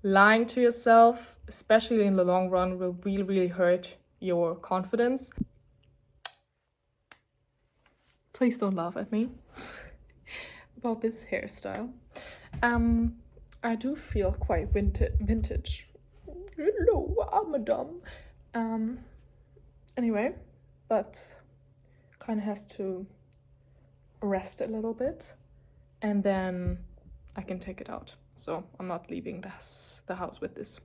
lying to yourself, especially in the long run, will really, really hurt your confidence. Please don't laugh at me about this hairstyle. I do feel quite vintage. Hello, madame. Anyway, but kind of has to rest a little bit, and then I can take it out. So I'm not leaving the house with this.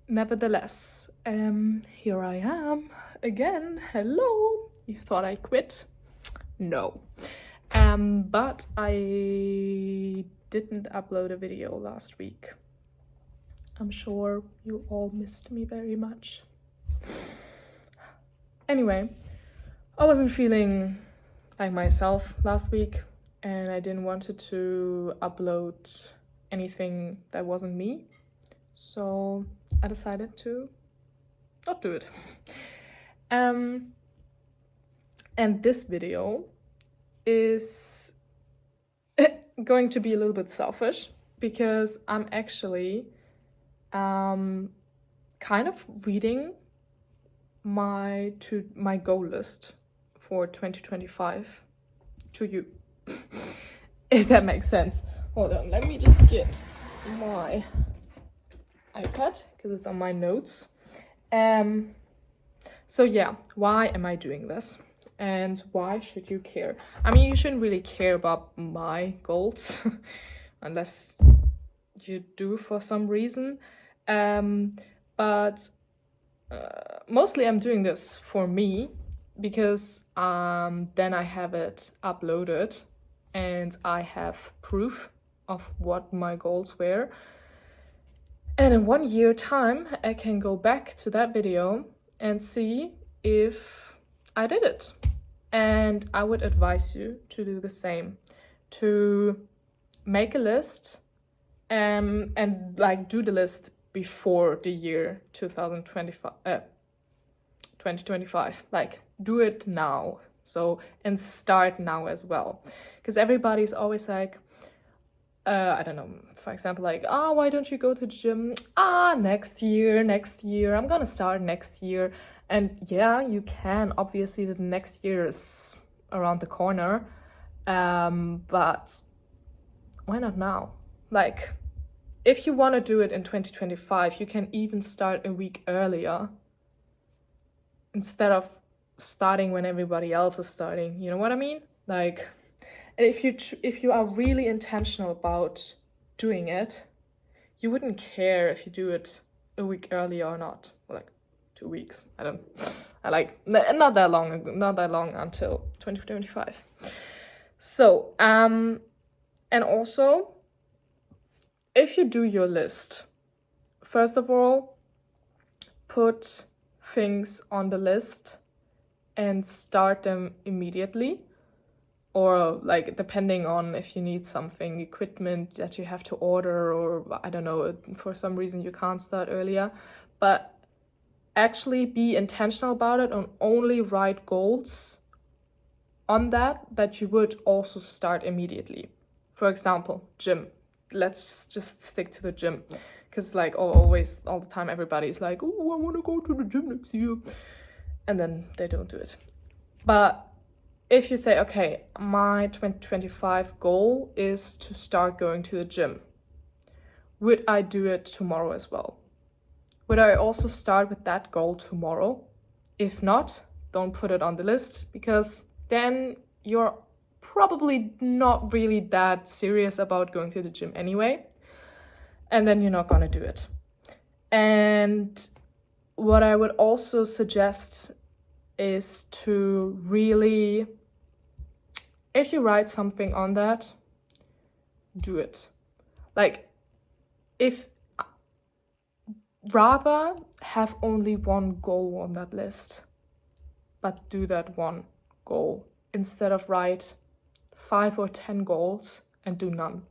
Nevertheless, here I am again. Hello. You thought I quit? No. But I didn't upload a video last week. I'm sure you all missed me very much. Anyway, I wasn't feeling like myself last week, and I didn't want to upload anything that wasn't me. So I decided to not do it. And this video is going to be a little bit selfish because I'm actually kind of reading my goal list for 2025 to you. If that makes sense. Hold on, let me just get my iPad because it's on my notes. So yeah, why am I doing this? And why should you care? I mean, you shouldn't really care about my goals unless you do for some reason. But mostly I'm doing this for me because then I have it uploaded and I have proof of what my goals were. And in 1 year time, I can go back to that video and see if I did it. And I would advise you to do the same, to make a list and like do the list before the year 2025. Like do it now. So, and start now as well. Because everybody's always like, I don't know, for example, like, why don't you go to the gym? Next year, I'm gonna start next year. And yeah, you can, obviously the next year is around the corner, but why not now? Like, if you want to do it in 2025, you can even start a week earlier instead of starting when everybody else is starting. You know what I mean? Like, if you are really intentional about doing it, you wouldn't care if you do it a week earlier or not. Like 2 weeks. Not that long until 2025. So, and also, if you do your list, first of all, put things on the list and start them immediately. Or like depending on if you need something, equipment that you have to order, or I don't know, for some reason you can't start earlier. But actually be intentional about it and only write goals on that you would also start immediately. For example, gym. Let's just stick to the gym. Because like all the time everybody's like, oh, I want to go to the gym next year. And then they don't do it. But if you say, okay, my 2025 goal is to start going to the gym, would I do it tomorrow as well? Would I also start with that goal tomorrow? If not, don't put it on the list, because then you're probably not really that serious about going to the gym anyway, and then you're not gonna do it. And what I would also suggest is to really, if you write something on that, do it. Like, if rather have only one goal on that list, but do that one goal instead of write 5 or 10 goals and do none.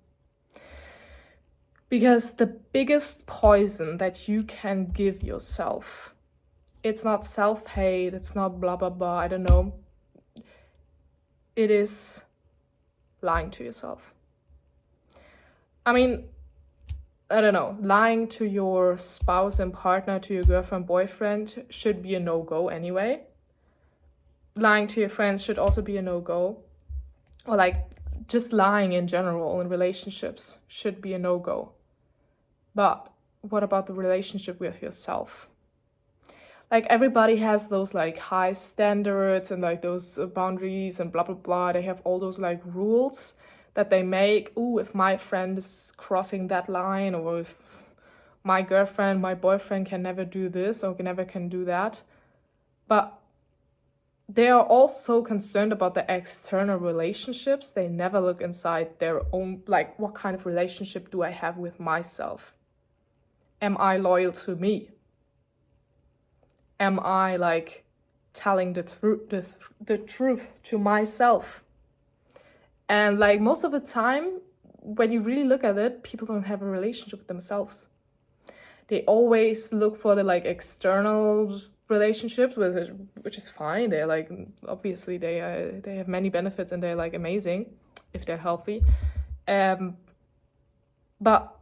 Because the biggest poison that you can give yourself, it's not self-hate, it's not blah, blah, blah, I don't know. It is lying to yourself. I mean, I don't know, lying to your spouse and partner, to your girlfriend, boyfriend should be a no-go anyway. Lying to your friends should also be a no-go. Or like just lying in general in relationships should be a no-go. But what about the relationship with yourself? Like everybody has those like high standards and like those boundaries and blah blah blah. They have all those like rules that they make. Ooh, if my friend is crossing that line, or if my girlfriend, my boyfriend can never do this or never can do that. But they are also concerned about the external relationships. They never look inside their own, like, what kind of relationship do I have with myself? Am I loyal to me? Am I like telling the truth to myself? And like most of the time, when you really look at it, people don't have a relationship with themselves. They always look for the like external relationships, which is fine. They're like, obviously they have many benefits and they're like amazing if they're healthy. But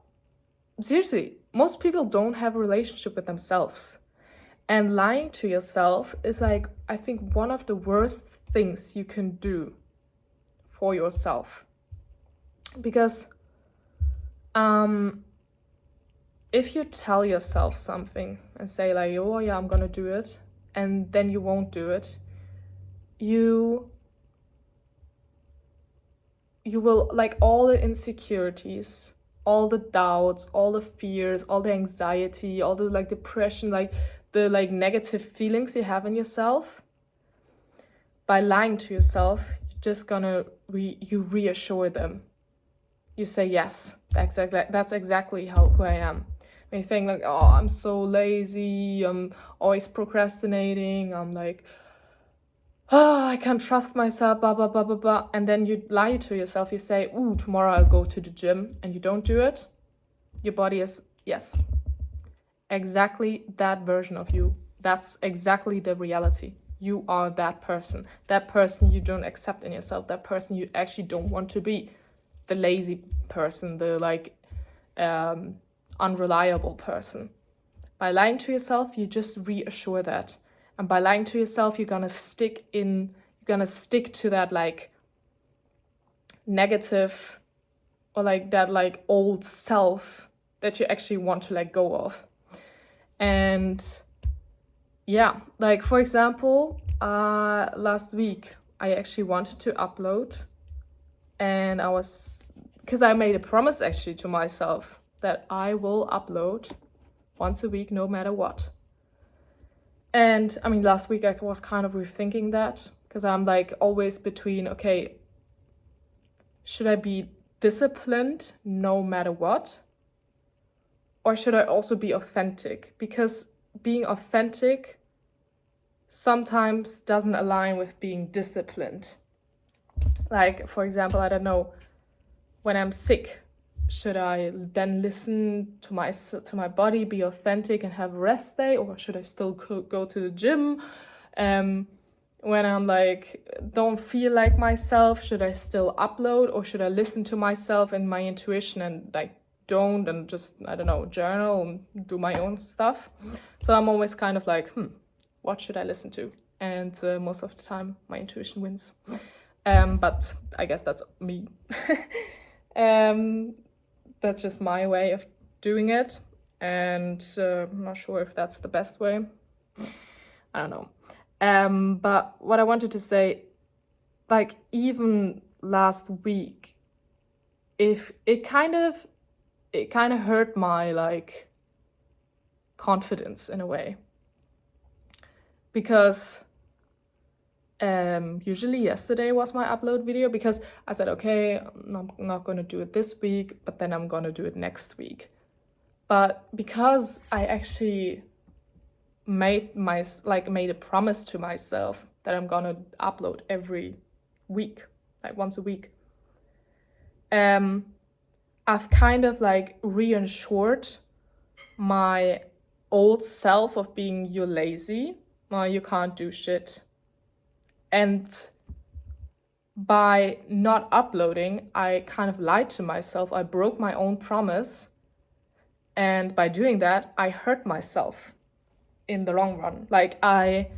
seriously, most people don't have a relationship with themselves. And lying to yourself is like, I think, one of the worst things you can do for yourself. Because if you tell yourself something and say like, oh yeah, I'm gonna do it, and then you won't do it, you will, like, all the insecurities, all the doubts, all the fears, all the anxiety, all the like depression, like the like negative feelings you have in yourself, by lying to yourself, you're just gonna reassure them. You say, yes, that's exactly who I am. When you think like, oh, I'm so lazy, I'm always procrastinating, I'm like, oh, I can't trust myself, blah, blah, blah, blah, blah. And then you lie to yourself. You say, ooh, tomorrow I'll go to the gym, and you don't do it. Your body is, yes, exactly that version of you. That's exactly the reality. You are that person you don't accept in yourself, that person you actually don't want to be, the lazy person, the like unreliable person. By lying to yourself, you just reassure that. And by lying to yourself, you're gonna stick to that like negative or like that like old self that you actually want to let go of. And yeah, like for example, last week I actually wanted to upload, and because I made a promise actually to myself that I will upload once a week no matter what. And I mean, last week I was kind of rethinking that, because I'm like always between, okay, should I be disciplined no matter what? Or should I also be authentic? Because being authentic sometimes doesn't align with being disciplined. Like, for example, I don't know, when I'm sick, should I then listen to my body, be authentic and have a rest day? Or should I still go to the gym? When I'm like, don't feel like myself, should I still upload? Or should I listen to myself and my intuition and like don't, and just, I don't know, journal and do my own stuff? So I'm always kind of like, what should I listen to? And most of the time my intuition wins. But I guess that's me. That's just my way of doing it, and I'm not sure if that's the best way. I don't know. But what I wanted to say, like, even last week, if it kind of hurt my like confidence in a way, because usually yesterday was my upload video, because I said, okay, I'm not gonna do it this week, but then I'm gonna do it next week. But because I actually made a promise to myself that I'm gonna upload every week, like once a week, I've kind of like reassured my old self of being, you're lazy, you can't do shit. And by not uploading, I kind of lied to myself. I broke my own promise And by doing that, I hurt myself in the long run. Like, I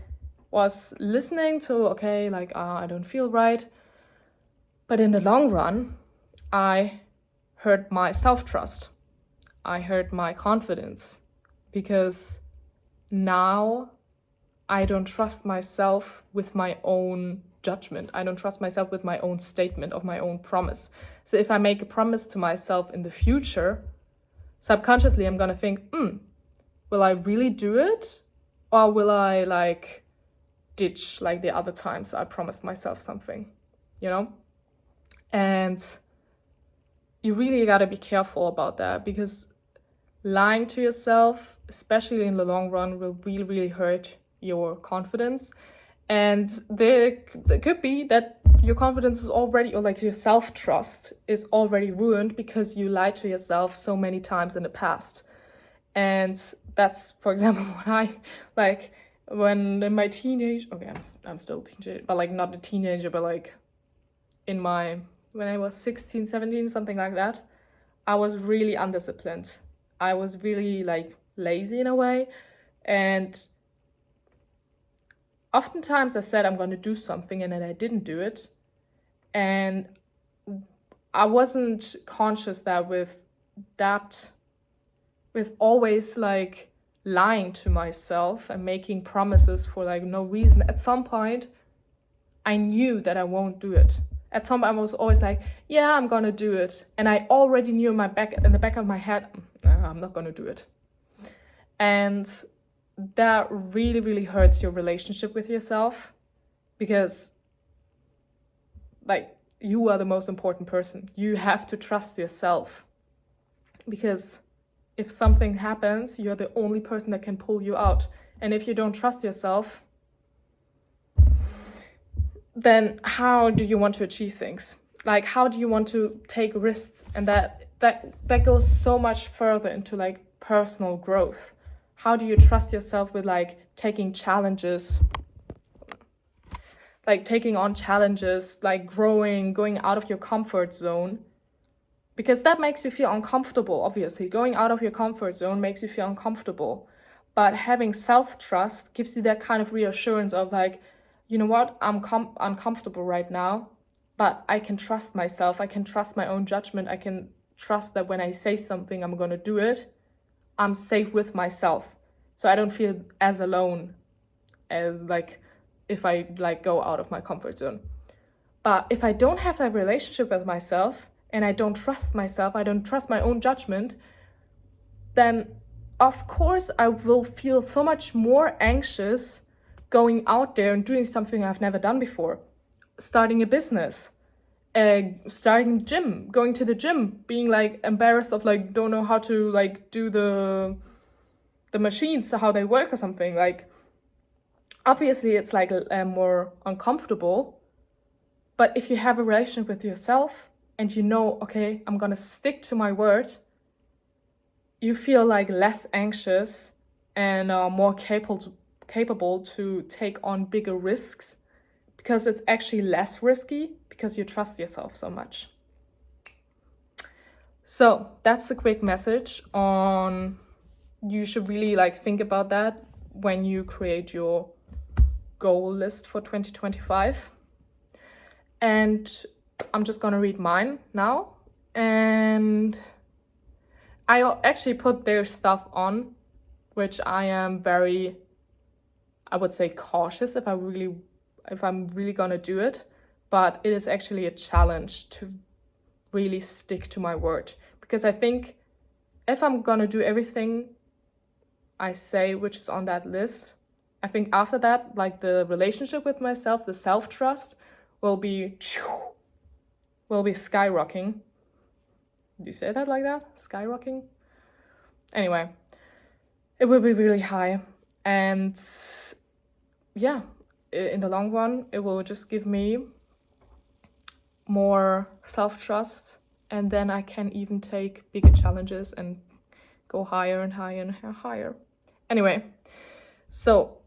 was listening to, okay, like, I don't feel right. But in the long run, I hurt my self-trust. I hurt my confidence, because now I don't trust myself with my own judgment. I don't trust myself with my own statement of my own promise. So if I make a promise to myself in the future, subconsciously I'm gonna think, will I really do it? Or will I like ditch like the other times I promised myself something, you know? And you really gotta be careful about that, because lying to yourself, especially in the long run, will really, really hurt your confidence. And there could be that your confidence is already, or like your self-trust is already ruined because you lied to yourself so many times in the past. And that's, for example, what I like when in my teenage, okay, I'm still a teenager, but like not a teenager, but like when I was 16, 17, something like that, I was really undisciplined. I was really like lazy in a way. And oftentimes I said I'm going to do something and then I didn't do it. And I wasn't conscious that with always like lying to myself and making promises for like no reason, at some point I knew that I won't do it. At some point I was always like, yeah, I'm gonna do it. And I already knew in the back of my head, I'm not gonna do it. And that really, really hurts your relationship with yourself, because like you are the most important person. You have to trust yourself, because if something happens, you're the only person that can pull you out. And if you don't trust yourself, then how do you want to achieve things? Like, how do you want to take risks? And that goes so much further into like personal growth. How do you trust yourself with like taking challenges, like taking on challenges, like growing, going out of your comfort zone? Because that makes you feel uncomfortable, obviously. Going out of your comfort zone makes you feel uncomfortable. But having self-trust gives you that kind of reassurance of like, you know what, I'm uncomfortable right now, but I can trust myself. I can trust my own judgment. I can trust that when I say something, I'm going to do it. I'm safe with myself. So I don't feel as alone as like if I like go out of my comfort zone. But if I don't have that relationship with myself, and I don't trust myself, I don't trust my own judgment, then of course I will feel so much more anxious going out there and doing something I've never done before. Starting a business, starting gym, going to the gym, being like embarrassed of like, don't know how to like do the machines, how they work or something. Like, obviously it's like more uncomfortable, but if you have a relationship with yourself, and you know, okay, I'm gonna stick to my word, you feel like less anxious and more capable to take on bigger risks, because it's actually less risky because you trust yourself so much. So that's a quick message on, you should really like think about that when you create your goal list for 2025. And I'm just gonna read mine now, and I actually put their stuff on, which I am very, I would say, cautious if I'm really gonna do it, but it is actually a challenge to really stick to my word, because I think if I'm gonna do everything I say which is on that list, I think after that, like the relationship with myself, the self-trust will be skyrocketing. Do you say that like that? Skyrocketing? Anyway, it will be really high. And yeah, in the long run, it will just give me more self-trust. And then I can even take bigger challenges and go higher and higher and higher. Anyway, so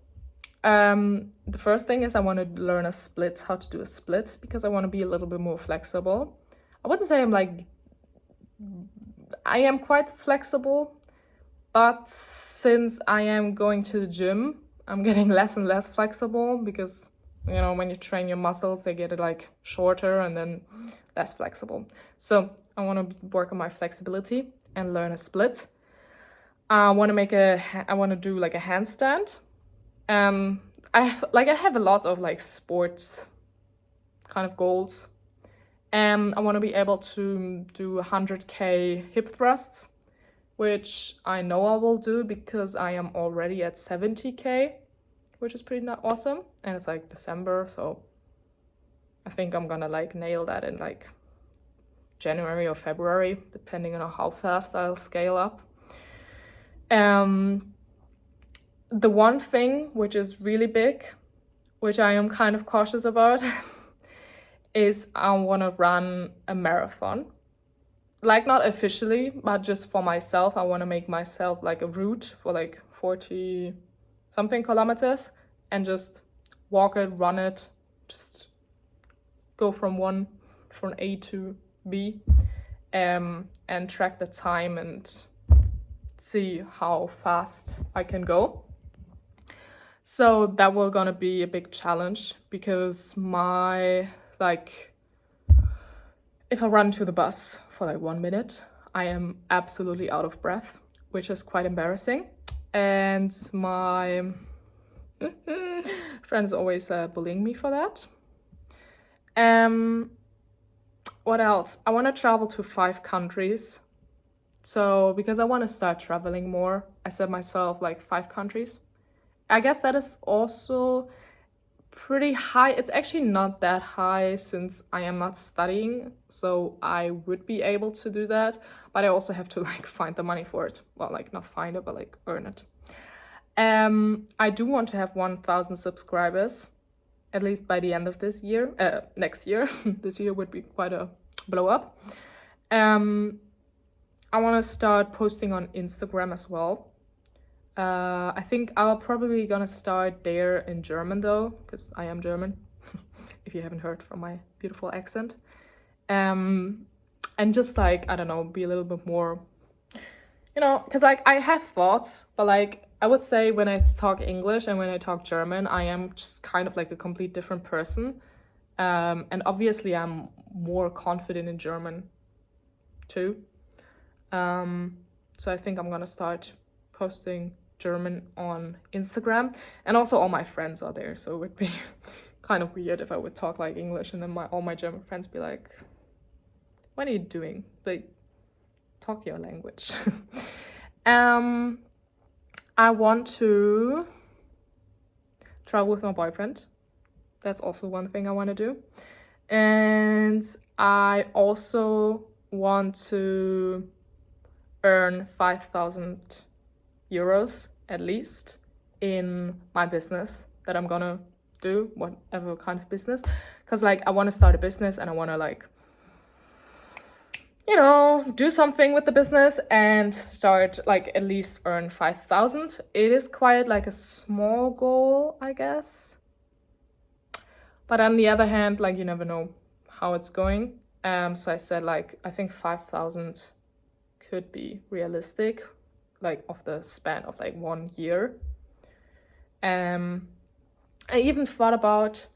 the first thing is I want to learn how to do a split, because I want to be a little bit more flexible. I wouldn't say I am quite flexible, But since I am going to the gym, I'm getting less and less flexible because, you know, when you train your muscles, they get like shorter and then less flexible. So I want to work on my flexibility and learn a split. I want to do like a handstand. I have a lot of like sports kind of goals. I want to be able to do 100k hip thrusts, which I know I will do because I am already at 70k, which is pretty awesome. And it's like December, so I think I'm gonna like nail that in like January or February, depending on how fast I'll scale up. The one thing which is really big, which I am kind of cautious about, is I want to run a marathon. Like not officially, but just for myself. I want to make myself like a route for like 40 something kilometers and just walk it, run it, just go from A to B, and track the time and see how fast I can go. So that will gonna be a big challenge because if I run to the bus for like 1 minute, I am absolutely out of breath, which is quite embarrassing. And my friends always bullying me for that. What else? I want to travel to 5 countries. So because I want to start traveling more, I set myself like 5 countries. I guess that is also pretty high. It's actually not that high since I am not studying, so I would be able to do that, but I also have to like find the money for it. Well, like not find it, but like earn it. I do want to have 1,000 subscribers, at least by the end of this year, next year. This year would be quite a blow up. I want to start posting on Instagram as well. I think I'm probably gonna start there in German though, because I am German, if you haven't heard from my beautiful accent. And just like, I don't know, be a little bit more, you know, because like I have thoughts, but like I would say when I talk English and when I talk German, I am just kind of like a complete different person. And obviously I'm more confident in German too. So I think I'm gonna start posting German on Instagram, and also all my friends are there, so it would be kind of weird if I would talk like English and then all my German friends be like, what are you doing? Like, talk your language. I want to travel with my boyfriend. That's also one thing I want to do. And I also want to earn 5,000 euros at least in my business that I'm gonna do, whatever kind of business, because like I want to start a business and I want to like, you know, do something with the business and start like at least earn 5,000. It is quite like a small goal, I guess, but on the other hand, like you never know how it's going. So I said like I think 5,000 could be realistic, like of the span of like 1 year. I even thought about,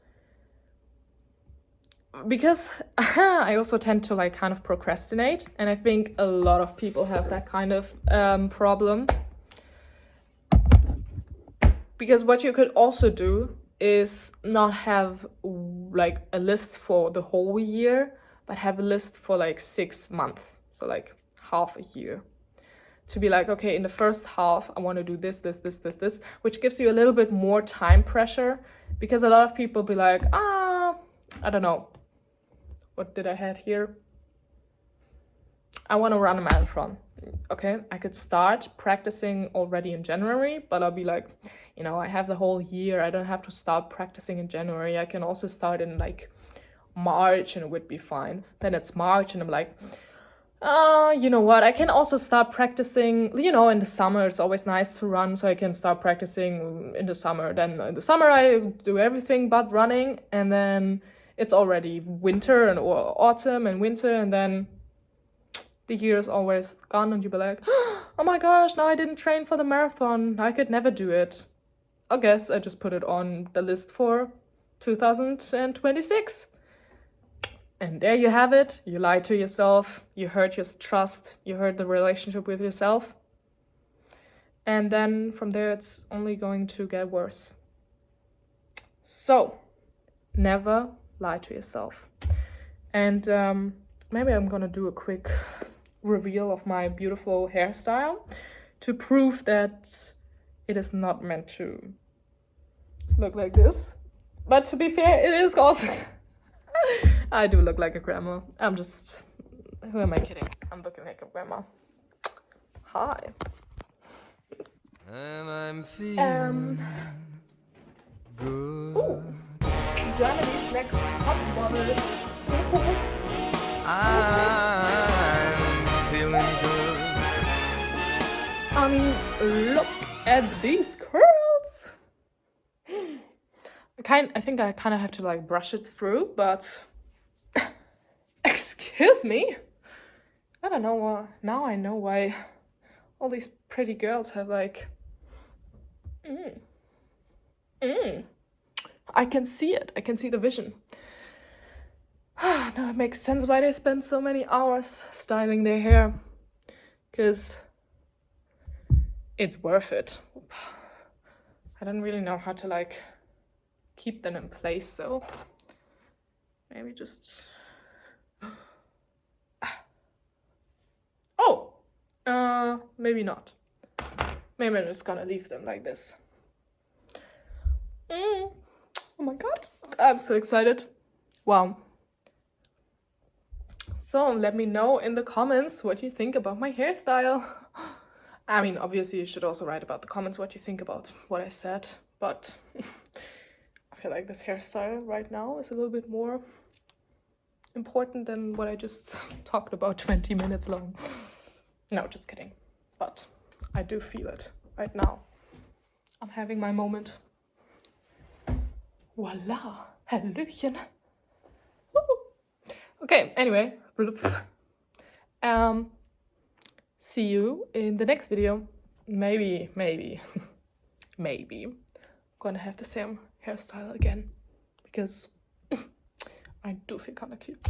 because I also tend to like kind of procrastinate, and I think a lot of people have that kind of problem. Because what you could also do is not have like a list for the whole year, but have a list for like 6 months, so like half a year. To be like, okay, in the first half, I want to do this, which gives you a little bit more time pressure, because a lot of people be like, I don't know. What did I have here? I want to run a marathon. Okay, I could start practicing already in January, but I'll be like, you know, I have the whole year. I don't have to start practicing in January. I can also start in like March and it would be fine. Then it's March and I'm like, you know what, I can also start practicing, you know, in the summer. It's always nice to run, so I can start practicing in the summer. Then in the summer I do everything but running, and then it's already winter and or autumn and winter, and then the year is always gone and you'll be like, oh my gosh, now I didn't train for the marathon. I could never do it. I guess I just put it on the list for 2026. And there you have it. You lied to yourself. You hurt your trust. You hurt the relationship with yourself. And then from there, it's only going to get worse. So, never lie to yourself. And maybe I'm gonna do a quick reveal of my beautiful hairstyle to prove that it is not meant to look like this. But to be fair, it is also... I do look like a grandma. I'm just... Who am I kidding? I'm looking like a grandma. Hi. And I'm feeling good. Ooh. Germany's next top model. I'm feeling good. I mean, look at these curls. I think I kind of have to like brush it through, but excuse me. I don't know why. Now I know why all these pretty girls have like. I can see it. I can see the vision. Now it makes sense why they spend so many hours styling their hair. Because it's worth it. I don't really know how to like keep them in place though. Maybe just... Oh! Maybe not. Maybe I'm just gonna leave them like this. Oh my god. I'm so excited. Wow. So let me know in the comments what you think about my hairstyle. I mean, obviously you should also write about the comments what you think about what I said, but I feel like this hairstyle right now is a little bit more important than what I just talked about 20 minutes long. No, just kidding. But I do feel it right now. I'm having my moment. Voila! Hallöchen! Woo. Okay, anyway. See you in the next video. Maybe I'm gonna have the same hairstyle again because I do feel kind of cute.